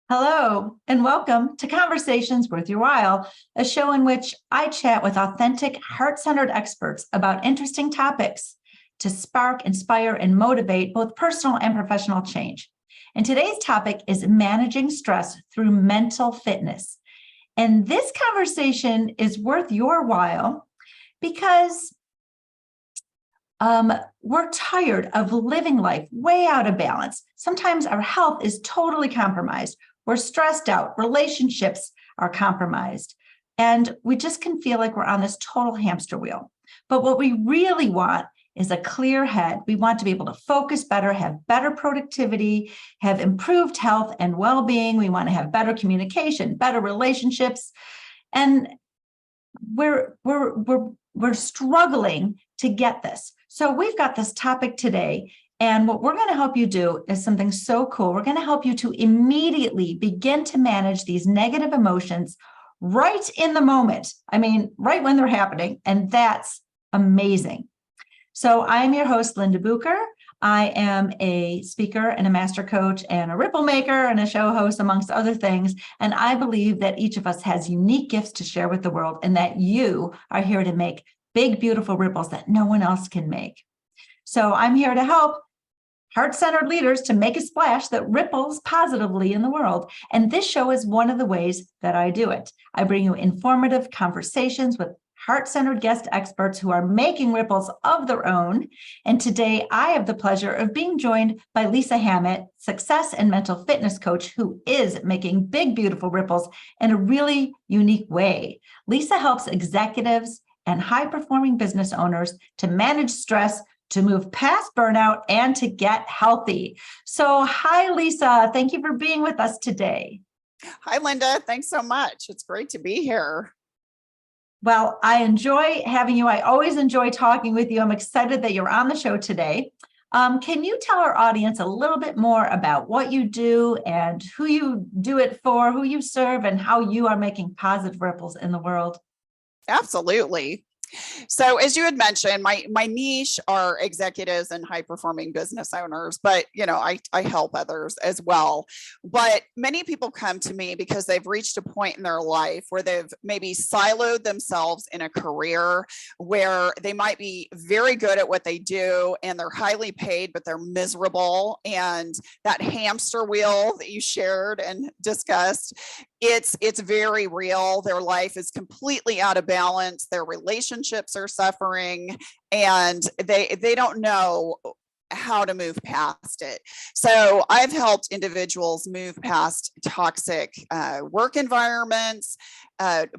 Hello, and welcome to Conversations Worth Your While, a show in which I chat with authentic, heart-centered experts about interesting topics to spark, inspire, and motivate both personal and professional change. And today's topic is managing stress through mental fitness. And this conversation is worth your while because we're tired of living life way out of balance. Sometimes our health is totally compromised. We're stressed out, relationships are compromised, and we just can feel like we're on this total hamster wheel. But what we really want is a clear head. We want to be able to focus better, have better productivity, have improved health and well-being. We want to have better communication, better relationships, and we're struggling to get this. So we've got this topic today. And what we're going to help you do is something so cool. We're going to help you to immediately begin to manage these negative emotions right in the moment. I mean, right when they're happening. And that's amazing. So I'm your host, Linda Bucher. I am a speaker and a master coach and a ripple maker and a show host, amongst other things. And I believe that each of us has unique gifts to share with the world and that you are here to make big, beautiful ripples that no one else can make. So I'm here to help heart-centered leaders to make a splash that ripples positively in the world. And this show is one of the ways that I do it. I bring you informative conversations with heart-centered guest experts who are making ripples of their own. And today I have the pleasure of being joined by Lisa Hammett, success and mental fitness coach, who is making big, beautiful ripples in a really unique way. Lisa helps executives and high-performing business owners to manage stress, to move past burnout, and to get healthy. So hi, Lisa. Thank you for being with us today. Hi, Linda. Thanks so much. It's great to be here. Well, I enjoy having you. I always enjoy talking with you. I'm excited that you're on the show today. Can you tell our audience a little bit more about what you do and who you do it for, who you serve, and how you are making positive ripples in the world? Absolutely. So as you had mentioned, my niche are executives and high performing business owners, but I help others as well. But many people come to me because they've reached a point in their life where they've maybe siloed themselves in a career where they might be very good at what they do and they're highly paid, but they're miserable. And that hamster wheel that you shared and discussed, it's very real. Their life is completely out of balance. Their relationships are suffering, and they don't know how to move past it. So I've helped individuals move past toxic work environments,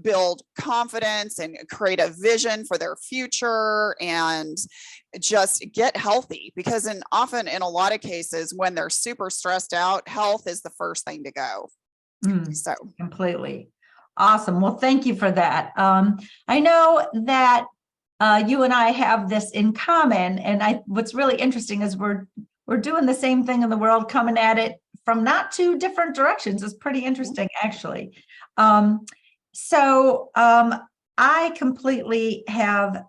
build confidence and create a vision for their future, and just get healthy, because often in a lot of cases when they're super stressed out, health is the first thing to go. So completely awesome. Well, thank you for that. I know that you and I have this in common, and what's really interesting is we're doing the same thing in the world, coming at it from not two different directions. It's pretty interesting, actually. I completely have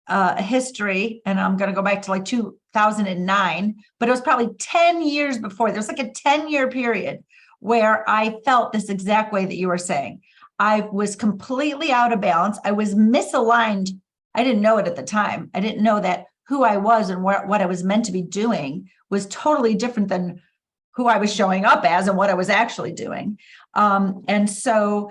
a history, and I'm going to go back to like 2009, but it was probably 10 years before. There's like a 10-year period where I felt this exact way that you were saying. I was completely out of balance. I was misaligned. I didn't know it at the time. I didn't know that who I was and what I was meant to be doing was totally different than who I was showing up as and what I was actually doing. And so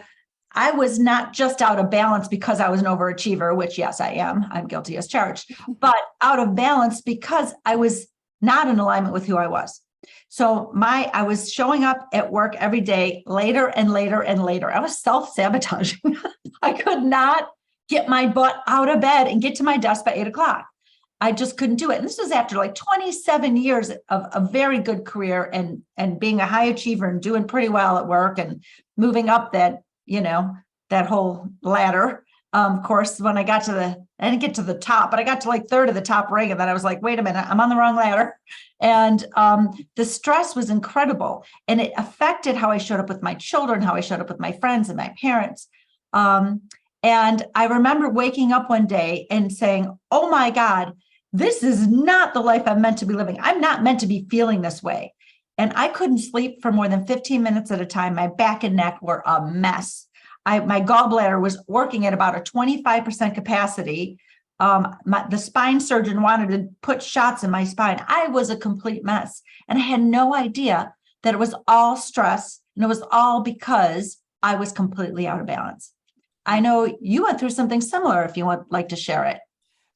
I was not just out of balance because I was an overachiever, which yes, I am. I'm guilty as charged, but out of balance because I was not in alignment with who I was. So I was showing up at work every day later and later and later. I was self-sabotaging. I could not get my butt out of bed and get to my desk by 8 o'clock. I just couldn't do it. And this was after like 27 years of a very good career and being a high achiever and doing pretty well at work and moving up that whole ladder. Of course, when I didn't get to the top, but I got to like third of the top ring. And then I was like, wait a minute, I'm on the wrong ladder. And the stress was incredible. And it affected how I showed up with my children, how I showed up with my friends and my parents. And I remember waking up one day and saying, oh my God, this is not the life I'm meant to be living. I'm not meant to be feeling this way. and I couldn't sleep for more than 15 minutes at a time. My back and neck were a mess. My gallbladder was working at about a 25% capacity. The spine surgeon wanted to put shots in my spine. I was a complete mess. And I had no idea that it was all stress. And it was all because I was completely out of balance. I know you went through something similar if you would like to share it.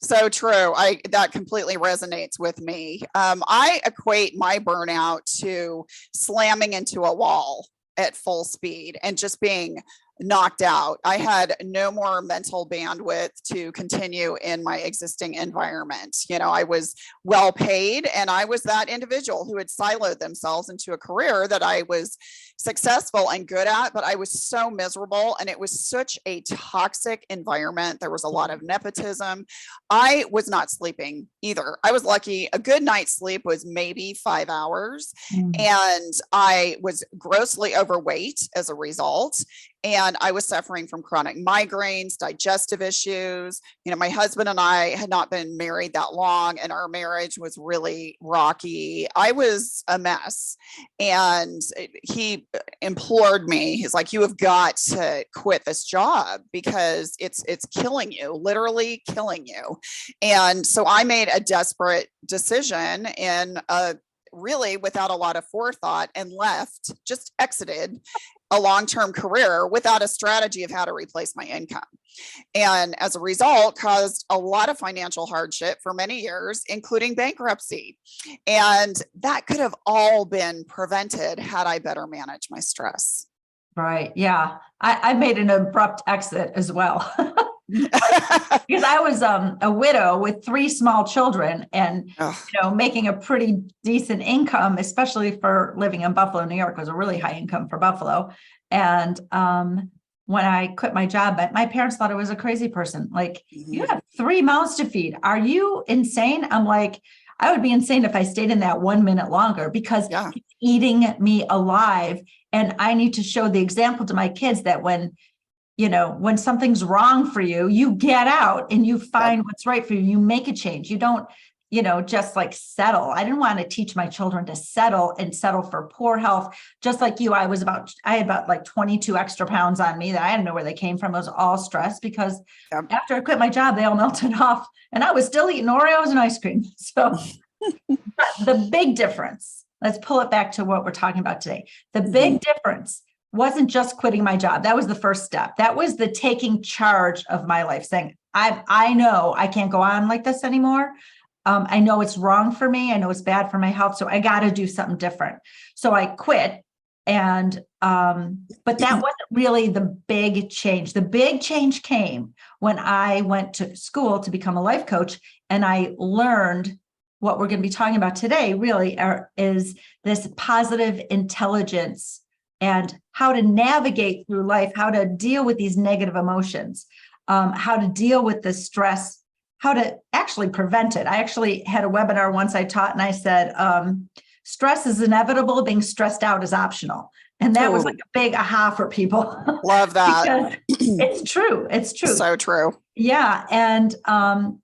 So true. That completely resonates with me. I equate my burnout to slamming into a wall at full speed and just being knocked out. I had no more mental bandwidth to continue in my existing environment. I was well paid, and I was that individual who had siloed themselves into a career that I was successful and good at, but I was so miserable, and it was such a toxic environment. There was a lot of nepotism. I was not sleeping either. I was lucky. A good night's sleep was maybe 5 hours, and I was grossly overweight as a result. And I was suffering from chronic migraines, digestive issues. My husband and I had not been married that long, and our marriage was really rocky. I was a mess. And he implored me. He's like, you have got to quit this job because it's killing you, literally killing you. And so I made a desperate decision and really without a lot of forethought, and just exited a long-term career without a strategy of how to replace my income. And as a result, caused a lot of financial hardship for many years, including bankruptcy. And that could have all been prevented had I better manage my stress. Right. Yeah. I made an abrupt exit as well. Because I was a widow with 3 small children and, making a pretty decent income, especially for living in Buffalo, New York. Was a really high income for Buffalo. And when I quit my job, my parents thought I was a crazy person. Like, you have 3 mouths to feed. Are you insane? I'm like, I would be insane if I stayed in that 1 minute longer, because it's eating me alive. And I need to show the example to my kids that when something's wrong for you, you get out and you find what's right for you. You make a change. You don't, just like settle. I didn't want to teach my children to settle for poor health. Just like you, I had about like 22 extra pounds on me that I didn't know where they came from. It was all stress because after I quit my job, they all melted off and I was still eating Oreos and ice cream. So the big difference, let's pull it back to what we're talking about today. The big difference wasn't just quitting my job. That was the first step. That was the taking charge of my life, saying, I know I can't go on like this anymore. I know it's wrong for me. I know it's bad for my health. So I got to do something different. So I quit. And, but that wasn't really the big change. The big change came when I went to school to become a life coach. And I learned what we're going to be talking about today really is this positive intelligence and how to navigate through life, how to deal with these negative emotions, how to deal with the stress, how to actually prevent it. I actually had a webinar once I taught and I said, stress is inevitable, being stressed out is optional. And that was like a big aha for people. Love that. It's true. It's true. So true. Yeah. And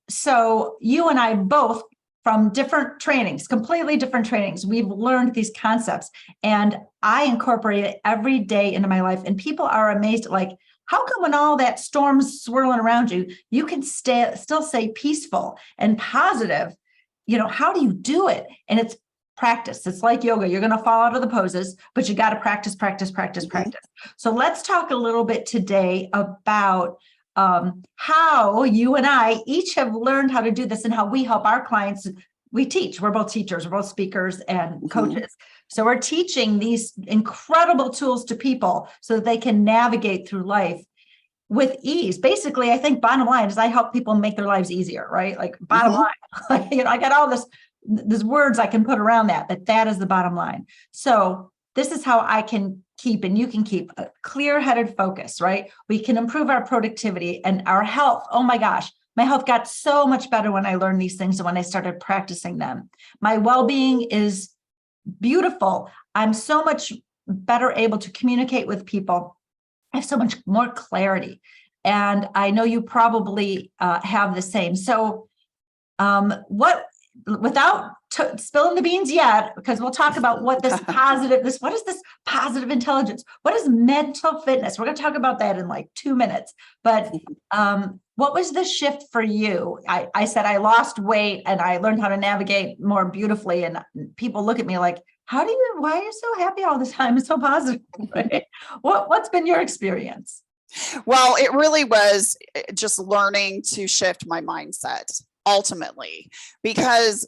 so you and I both, from different trainings, completely different trainings, we've learned these concepts and I incorporate it every day into my life. And people are amazed, like, how come when all that storm's swirling around you, you can still stay peaceful and positive? How do you do it? And it's practice. It's like yoga. You're going to fall out of the poses, but you got to practice. So let's talk a little bit today about how you and I each have learned how to do this and how we help our clients. We teach. We're both teachers. We're both speakers and coaches. So we're teaching these incredible tools to people so that they can navigate through life with ease. Basically, I think bottom line is I help people make their lives easier, right? Like bottom line, I got all this words I can put around that, but that is the bottom line. So this is how I can keep, and you can keep a clear-headed focus, right? We can improve our productivity and our health. Oh my gosh, my health got so much better when I learned these things and when I started practicing them. My well-being is beautiful. I'm so much better able to communicate with people. I have so much more clarity. And I know you probably have the same. So what without spilling the beans yet, because we'll talk about what what is this positive intelligence? What is mental fitness? We're going to talk about that in like 2 minutes. But what was the shift for you? I said I lost weight and I learned how to navigate more beautifully. And people look at me like, why are you so happy all the time? It's so positive. Right? What's been your experience? Well, it really was just learning to shift my mindset ultimately, because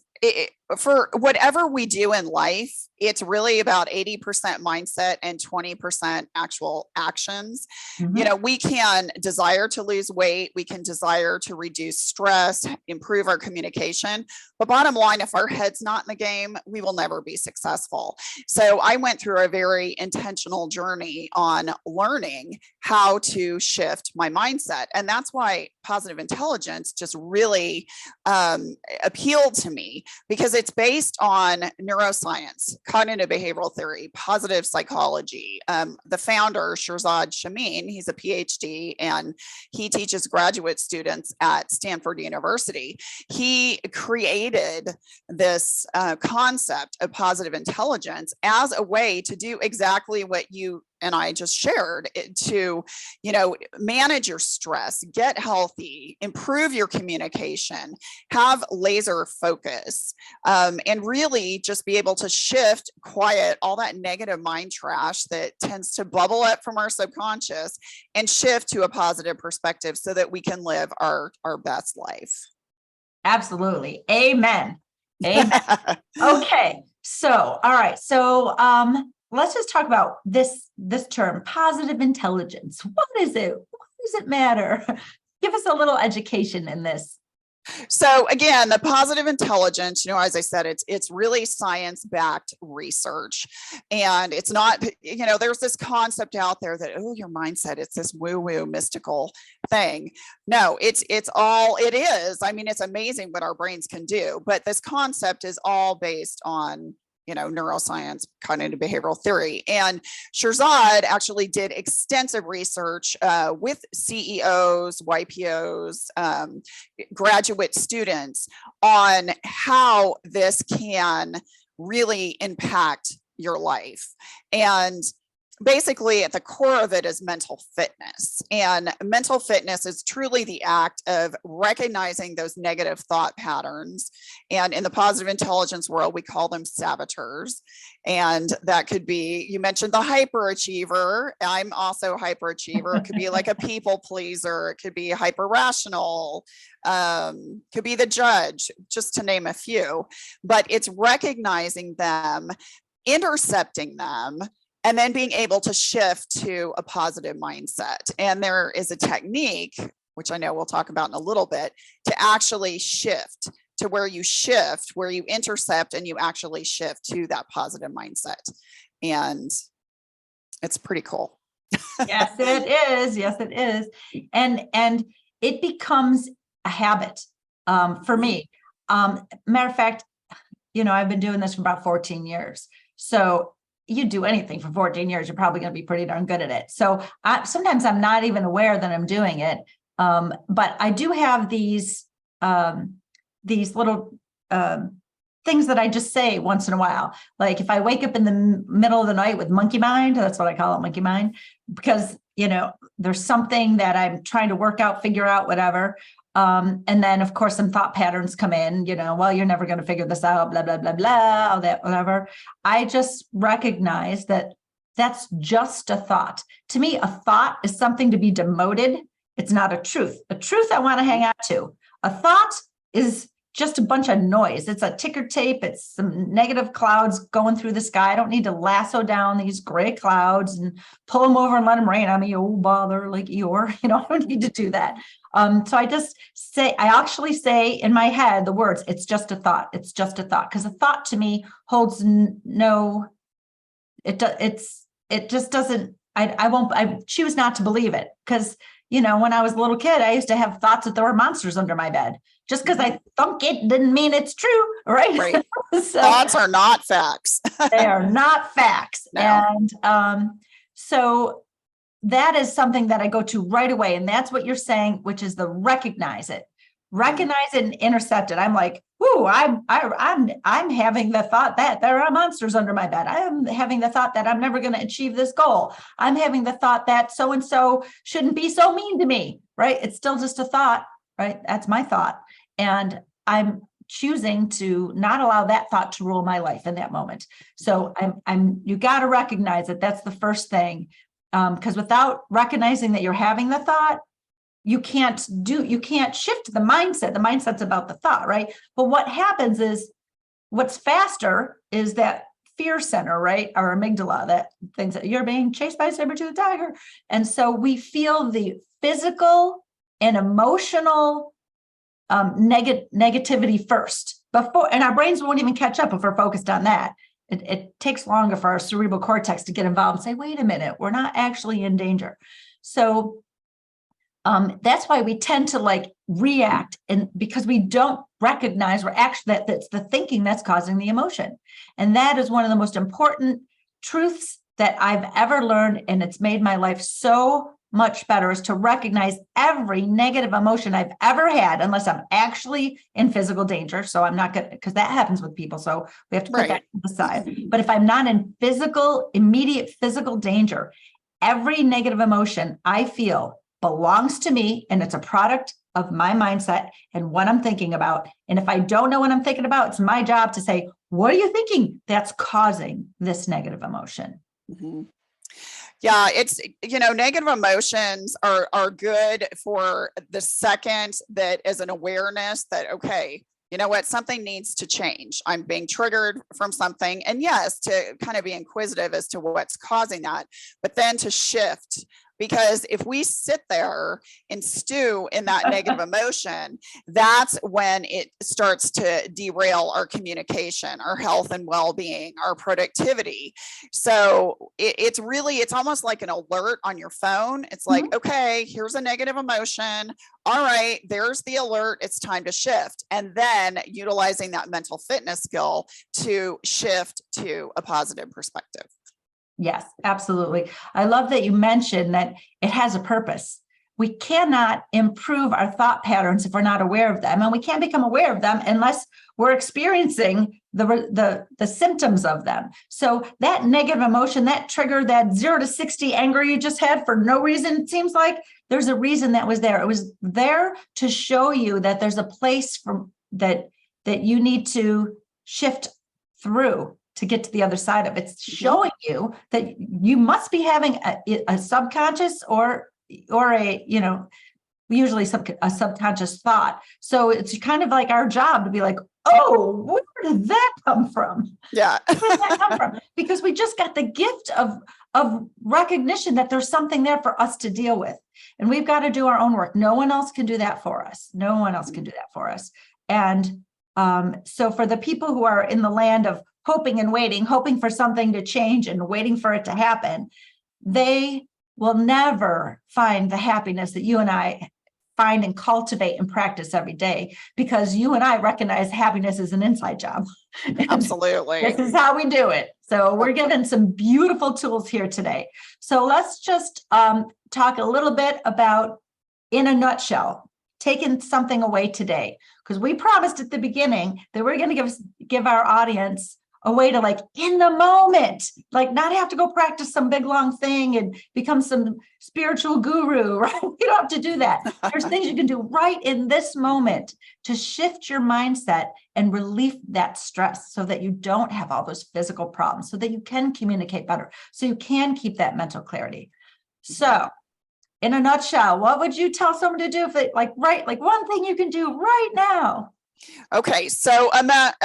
for whatever we do in life, it's really about 80% mindset and 20% actual actions. Mm-hmm. You know, we can desire to lose weight, we can desire to reduce stress, improve our communication, but bottom line, if our head's not in the game, we will never be successful. So I went through a very intentional journey on learning how to shift my mindset. And that's why positive intelligence just really appealed to me, because it's based on neuroscience, cognitive behavioral theory, positive psychology. The founder, Shirzad Chamine, he's a PhD and he teaches graduate students at Stanford University. He created this concept of positive intelligence as a way to do exactly what you and I just shared, to, manage your stress, get healthy, improve your communication, have laser focus, and really just be able to shift, quiet all that negative mind trash that tends to bubble up from our subconscious and shift to a positive perspective so that we can live our best life. Absolutely. Amen. Amen. Okay. So, all right. So, let's just talk about this term, positive intelligence. What is it? Why does it matter? Give us a little education in this. So again, the positive intelligence, as I said, it's really science-backed research. And it's not, there's this concept out there that, your mindset, it's this woo-woo mystical thing. No, it is. I mean, it's amazing what our brains can do, but this concept is all based on neuroscience, cognitive behavioral theory. And Shirzad actually did extensive research with CEOs, YPOs, graduate students on how this can really impact your life. And basically at the core of it is mental fitness. And mental fitness is truly the act of recognizing those negative thought patterns. And in the positive intelligence world, we call them saboteurs. And that could be, you mentioned the hyperachiever. I'm also a hyperachiever. It could be like a people pleaser. It could be hyper rational. Could be the judge, just to name a few. But it's recognizing them, intercepting them, and then being able to shift to a positive mindset. And there is a technique, which I know we'll talk about in a little bit, to actually shift to where you intercept and you actually shift to that positive mindset. And it's pretty cool. Yes, it is. Yes, it is. And it becomes a habit for me. Matter of fact, I've been doing this for about 14 years. So you do anything for 14 years, you're probably going to be pretty darn good at it. So sometimes I'm not even aware that I'm doing it. But I do have these little things that I just say once in a while. Like if I wake up in the middle of the night with monkey mind, that's what I call it, monkey mind, because, there's something that I'm trying to work out, figure out, whatever. And then of course some thought patterns come in, well, you're never going to figure this out, blah, blah, blah, blah, all that, whatever. I just recognize that that's just a thought. To me, a thought is something to be demoted. It's not a truth. A truth I want to hang out to. A thought is just a bunch of noise. It's a ticker tape. It's some negative clouds going through the sky. I don't need to lasso down these gray clouds and pull them over and let them rain on me. Oh, bother, like Eeyore. I don't need to do that. So I actually say in my head the words, it's just a thought. It's just a thought. Because a thought to me holds it just doesn't, I choose not to believe it. Because, when I was a little kid, I used to have thoughts that there were monsters under my bed. Just because I thunk it didn't mean it's true, right? Right. So, thoughts are not facts. They are not facts. No. And so that is something that I go to right away. And that's what you're saying, which is the recognize it. recognize it and intercept it. I'm like, "Ooh, I'm having the thought that there are monsters under my bed. I am having the thought that I'm never going to achieve this goal. I'm having the thought that so and so shouldn't be so mean to me." Right? It's still just a thought, right? That's my thought, and I'm choosing to not allow that thought to rule my life in that moment. So you got to recognize that that's the first thing, because without recognizing that you're having the thought, you can't shift the mindset. The mindset's about the thought, right? But what happens is, what's faster is that fear center, right? Our amygdala, that thinks that you're being chased by a saber-toothed tiger. And so we feel the physical and emotional negativity first before, and our brains won't even catch up if we're focused on that. It takes longer for our cerebral cortex to get involved and say, wait a minute, we're not actually in danger. So that's why we tend to react, and because we don't recognize we're actually that's the thinking that's causing the emotion. And that is one of the most important truths that I've ever learned, and it's made my life so much better, is to recognize every negative emotion I've ever had, unless I'm actually in physical danger. So I'm not going to, because that happens with people. So we have to put that to the side. But if I'm not in immediate physical danger, every negative emotion I feel belongs to me, and it's a product of my mindset and what I'm thinking about. And if I don't know what I'm thinking about, it's my job to say, what are you thinking that's causing this negative emotion? Mm-hmm. Yeah, it's, negative emotions are good for the second that is an awareness that, okay, you know what, something needs to change. I'm being triggered from something. And yes, to kind of be inquisitive as to what's causing that, but then to shift. Because if we sit there and stew in that negative emotion, that's when it starts to derail our communication, our health and well-being, our productivity. So it's almost like an alert on your phone. It's like, okay, here's a negative emotion. All right, there's the alert. It's time to shift. And then utilizing that mental fitness skill to shift to a positive perspective. Yes, absolutely. I love that you mentioned that it has a purpose. We cannot improve our thought patterns if we're not aware of them, and we can't become aware of them unless we're experiencing the symptoms of them. So that negative emotion, that trigger, that 0 to 60 anger you just had for no reason, it seems like there's a reason that was there. It was there to show you that there's a place that you need to shift through to get to the other side of it. It's showing you that you must be having a subconscious or a, usually a subconscious thought. So it's kind of like our job to be like, oh, where did that come from? Yeah. Where did that come from? Because we just got the gift of recognition that there's something there for us to deal with. And we've got to do our own work. No one else can do that for us. No one else can do that for us. And so for the people who are in the land of hoping and waiting, hoping for something to change and waiting for it to happen, they will never find the happiness that you and I find and cultivate and practice every day, because you and I recognize happiness is an inside job. Absolutely. This is how we do it. So we're given some beautiful tools here today. So let's just talk a little bit about, in a nutshell, taking something away today, because we promised at the beginning that we're going to give our audience a way to, in the moment, not have to go practice some big long thing and become some spiritual guru, right? You don't have to do that. There's things you can do right in this moment to shift your mindset and relieve that stress so that you don't have all those physical problems, so that you can communicate better, so you can keep that mental clarity. So in a nutshell, what would you tell someone to do if they one thing you can do right now? Okay, so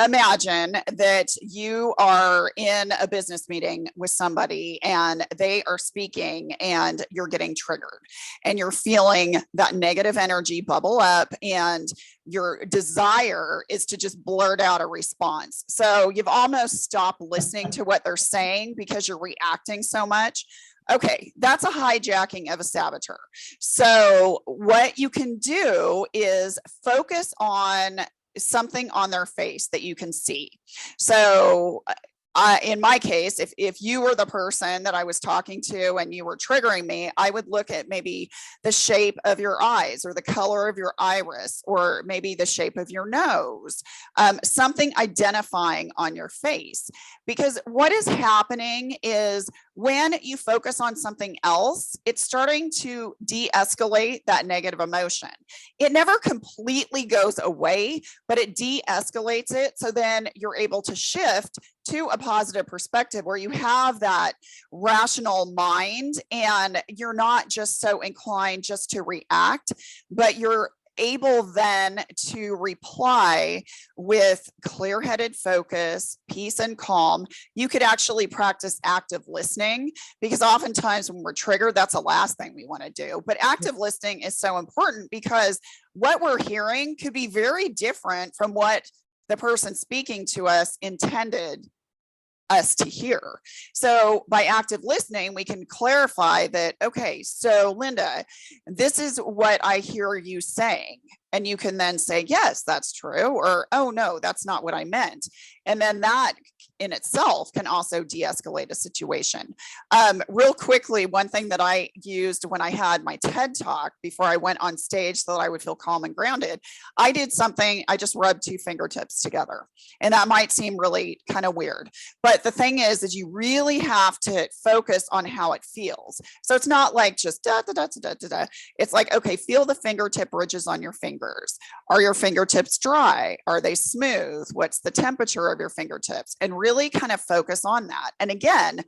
imagine that you are in a business meeting with somebody and they are speaking and you're getting triggered and you're feeling that negative energy bubble up, and your desire is to just blurt out a response. So you've almost stopped listening to what they're saying because you're reacting so much. Okay, that's a hijacking of a saboteur. So what you can do is focus on something on their face that you can see. So in my case, if you were the person that I was talking to and you were triggering me, I would look at maybe the shape of your eyes or the color of your iris, or maybe the shape of your nose, something identifying on your face. Because what is happening is when you focus on something else, it's starting to de-escalate that negative emotion. It never completely goes away, but it de-escalates it. So then you're able to shift to a positive perspective where you have that rational mind and you're not just so inclined just to react, but you're able then to reply with clear-headed focus, peace, and calm. You could actually practice active listening, because oftentimes when we're triggered, that's the last thing we want to do. But active listening is so important because what we're hearing could be very different from what the person speaking to us intended us to hear. So by active listening, we can clarify that, okay, so Linda, this is what I hear you saying. And you can then say, yes, that's true. Or, oh no, that's not what I meant. And then that in itself can also de-escalate a situation. Real quickly, one thing that I used when I had my TED Talk before I went on stage so that I would feel calm and grounded, I did something, I just rubbed two fingertips together. And that might seem really kind of weird. But the thing is you really have to focus on how it feels. So it's not like just da, da, da, da, da, da. It's like, okay, feel the fingertip ridges on your fingers. Are your fingertips dry? Are they smooth? What's the temperature of your fingertips? And really kind of focus on that. And again,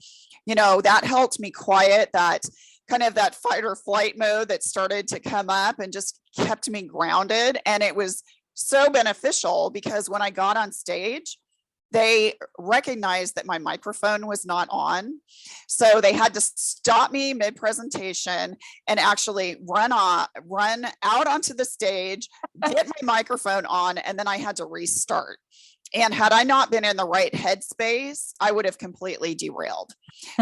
you know, that helped me quiet that kind of that fight or flight mode that started to come up and just kept me grounded. And it was so beneficial because when I got on stage, they recognized that my microphone was not on. So they had to stop me mid-presentation and actually run out onto the stage, get my microphone on, and then I had to restart. And had I not been in the right headspace, I would have completely derailed.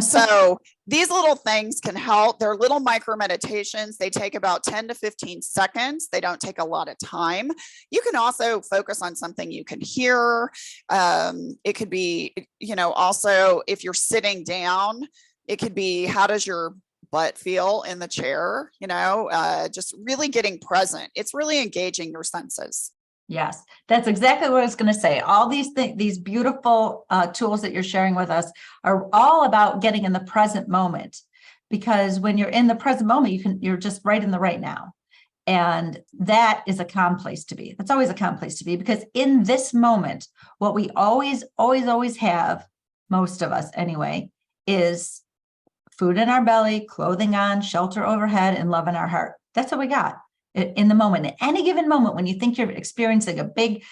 So these little things can help. They're little micro meditations. They take about 10 to 15 seconds. They don't take a lot of time. You can also focus on something you can hear. It could be, you know, also if you're sitting down, it could be, how does your butt feel in the chair? You know, just really getting present. It's really engaging your senses. Yes, that's exactly what I was going to say. All these these beautiful tools that you're sharing with us are all about getting in the present moment, because when you're in the present moment, you're just right in the right now. And that is a calm place to be. That's always a calm place to be, because in this moment, what we always have, most of us anyway, is food in our belly, clothing on, shelter overhead, and love in our heart. That's what we got in the moment. At any given moment, when you think you're experiencing a big,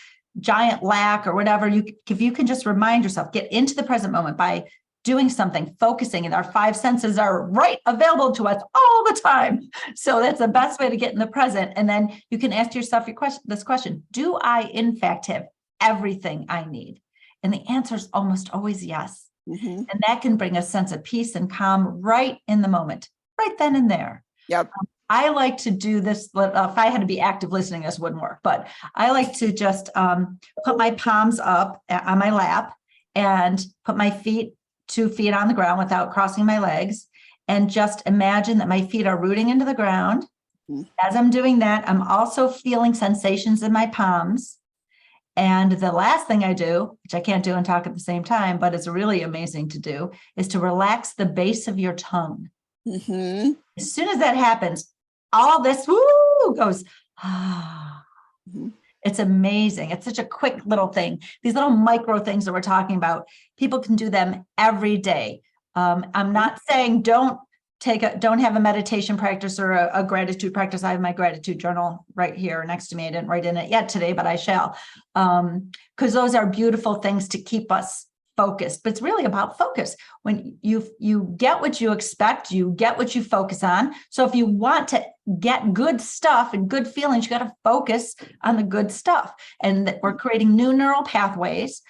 giant lack or whatever, if you can just remind yourself, get into the present moment by doing something, focusing, and our five senses are right available to us all the time. So that's the best way to get in the present. And then you can ask yourself this question: do I in fact have everything I need? And the answer is almost always yes. Mm-hmm. And that can bring a sense of peace and calm right in the moment, right then and there. Yep. I like to do this. If I had to be active listening, this wouldn't work, but I like to just put my palms up on my lap and put my 2 feet on the ground without crossing my legs, and just imagine that my feet are rooting into the ground. As I'm doing that, I'm also feeling sensations in my palms. And the last thing I do, which I can't do and talk at the same time, but it's really amazing to do, is to relax the base of your tongue. Mm-hmm. As soon as that happens, all this goes. It's amazing. It's such a quick little thing. These little micro things that we're talking about, people can do them every day. I'm not saying don't have a meditation practice or a gratitude practice. I have my gratitude journal right here next to me. I didn't write in it yet today, but I shall, because those are beautiful things to keep us focused. But it's really about focus. When you get what you expect, you get what you focus on. So if you want to get good stuff and good feelings, you got to focus on the good stuff. And we're creating new neural pathways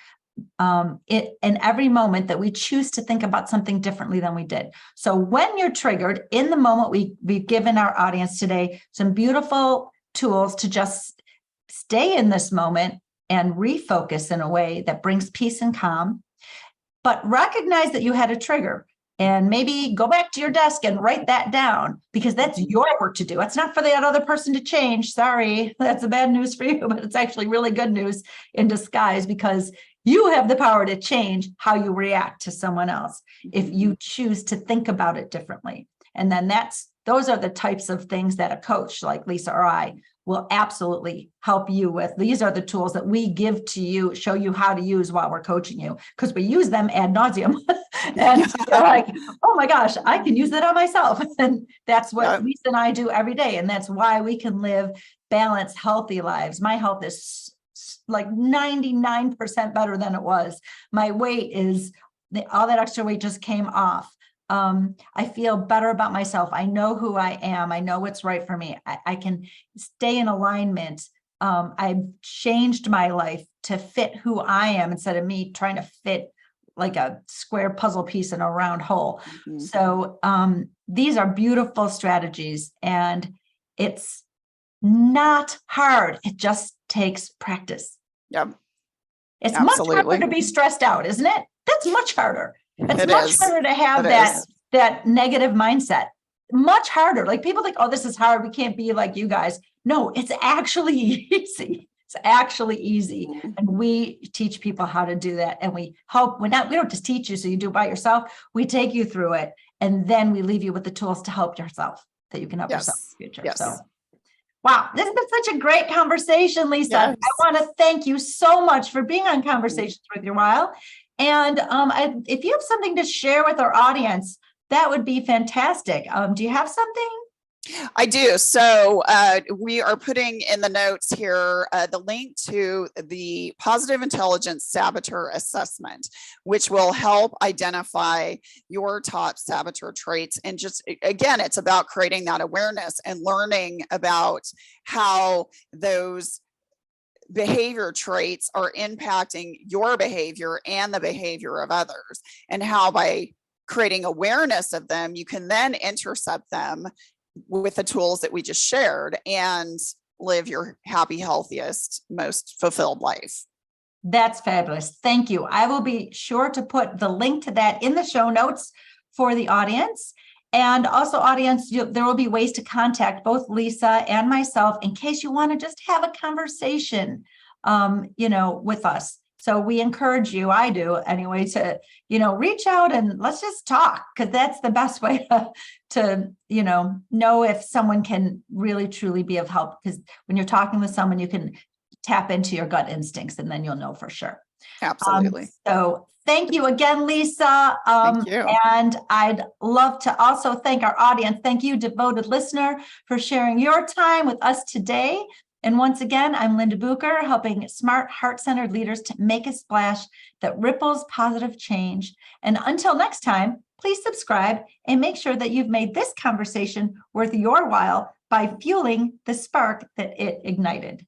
in every moment that we choose to think about something differently than we did. So when you're triggered in the moment, we've given our audience today some beautiful tools to just stay in this moment and refocus in a way that brings peace and calm. but recognize that you had a trigger and maybe go back to your desk and write that down, because that's your work to do. It's not for that other person to change. Sorry, that's the bad news for you, but it's actually really good news in disguise, because you have the power to change how you react to someone else if you choose to think about it differently. And then those are the types of things that a coach like Lisa or I will absolutely help you with. These are the tools that we give to you, show you how to use while we're coaching you, because we use them ad nauseum. And you're like, oh my gosh, I can use that on myself. And that's what Lisa and I do every day. And that's why we can live balanced, healthy lives. My health is like 99% better than it was. My weight is, all that extra weight just came off. I feel better about myself. I know who I am. I know what's right for me. I can stay in alignment. I've changed my life to fit who I am instead of me trying to fit like a square puzzle piece in a round hole. So these are beautiful strategies, and it's not hard. It just takes practice. Yep. It's much harder to be stressed out, isn't it? That's much harder. It's much harder to have that negative mindset. Much harder. Like people think, oh, this is hard. We can't be like you guys. No, it's actually easy. It's actually easy. And we teach people how to do that. And we help. We don't just teach you so you do it by yourself. We take you through it. And then we leave you with the tools to help yourself, that you can help yourself in the future. Yes. So wow, this has been such a great conversation, Lisa. Yes. I want to thank you so much for being on Conversations with Your While. And if you have something to share with our audience, that would be fantastic. Do you have something? I do. So we are putting in the notes here the link to the Positive Intelligence Saboteur Assessment, which will help identify your top saboteur traits. And just, again, it's about creating that awareness and learning about how those behavior traits are impacting your behavior and the behavior of others, and how by creating awareness of them, you can then intercept them with the tools that we just shared and live your happy, healthiest, most fulfilled life. That's fabulous. Thank you. I will be sure to put the link to that in the show notes for the audience. And also, audience, there will be ways to contact both Lisa and myself in case you want to just have a conversation, with us. So we encourage you, I do anyway, to, reach out and let's just talk, because that's the best way to know if someone can really, truly be of help. Because when you're talking with someone, you can tap into your gut instincts and then you'll know for sure. Absolutely. So thank you again, Lisa. Thank you. And I'd love to also thank our audience. Thank you, devoted listener, for sharing your time with us today. And once again, I'm Linda Bucher, helping smart, heart-centered leaders to make a splash that ripples positive change. And until next time, please subscribe and make sure that you've made this conversation worth your while by fueling the spark that it ignited.